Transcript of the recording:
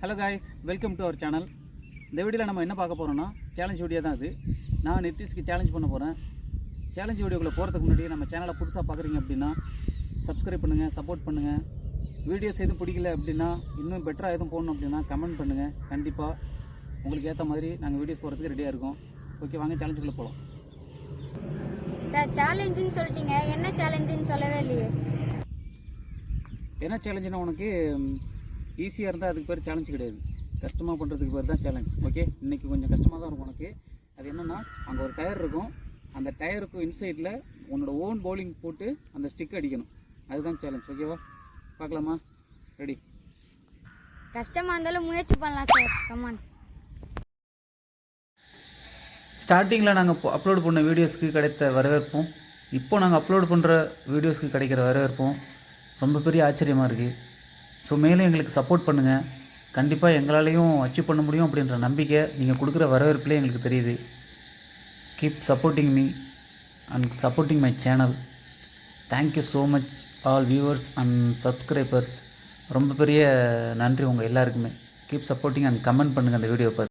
Hello guys, welcome to our channel. இந்த வீடியோவில் நம்ம என்ன பார்க்க போகிறோம்னா சேலஞ்ச் வீடியோ தான். அது நான் நித்திஷ்க்கு சேலஞ்ச் பண்ண போகிறேன். சேலஞ்ச் வீடியோக்குள்ளே போகிறதுக்கு முன்னாடி நம்ம சேனலை புதுசாக பார்க்குறீங்க அப்படின்னா சப்ஸ்கிரைப் பண்ணுங்கள், சப்போர்ட் பண்ணுங்கள். வீடியோஸ் எதுவும் பிடிக்கல அப்படின்னா இன்னும் பெட்டராக எதுவும் போடணும் அப்படின்னா கமெண்ட் பண்ணுங்கள். கண்டிப்பாக உங்களுக்கு ஏற்ற மாதிரி நாங்கள் வீடியோஸ் போகிறதுக்கு ரெடியாக இருக்கோம். ஓகே, வாங்க சேலஞ்சுக்குள்ளே போகலாம். சார், சேலஞ்சுன்னு சொல்லிட்டீங்க, என்ன சேலஞ்சுன்னு சொல்லவே இல்லையே. என்ன சேலஞ்சுன்னா, உனக்கு ஈஸியாக இருந்தால் அதுக்கு பேர் சேலஞ்ச் கிடையாது, கஷ்டமாக பண்ணுறதுக்கு பேர் தான் சேலஞ்ச். ஓகே, இன்றைக்கி கொஞ்சம் கஷ்டமாக தான் இருக்கும் உனக்கு. அது என்னென்னா, அங்கே ஒரு டயர் இருக்கும், அந்த டயருக்கு இன்சைடில் உன்னோட ஓன் பவுலிங் போட்டு அந்த ஸ்டிக் அடிக்கணும். அதுதான் சேலஞ்ச். ஓகேவா, பார்க்கலாமா? ரெடி? கஷ்டமாக இருந்தாலும் முயற்சி பண்ணலாம் சார். கமான். ஸ்டார்டிங்கில் நாங்கள் அப்லோட் பண்ண வீடியோஸ்க்கு கிடைத்த வரவேற்பும் இப்போ நாங்கள் அப்லோட் பண்ணுற வீடியோஸ்க்கு கிடைக்கிற வரவேற்பும் ரொம்ப பெரிய ஆச்சரியமாக இருக்குது. ஸோ மேலும் எங்களுக்கு சப்போர்ட் பண்ணுங்கள். கண்டிப்பாக எங்களாலேயும் அச்சீவ் பண்ண முடியும் அப்படின்ற நம்பிக்கை நீங்கள் கொடுக்குற வரவேற்பிலே எங்களுக்கு தெரியுது. Keep supporting me and supporting my channel. Thank you so much all viewers and subscribers. ரொம்ப பெரிய நன்றி உங்கள் எல்லாருக்குமே. கீப் சப்போர்ட்டிங் அண்ட் கமெண்ட் பண்ணுங்கள் அந்த வீடியோ பார்த்து.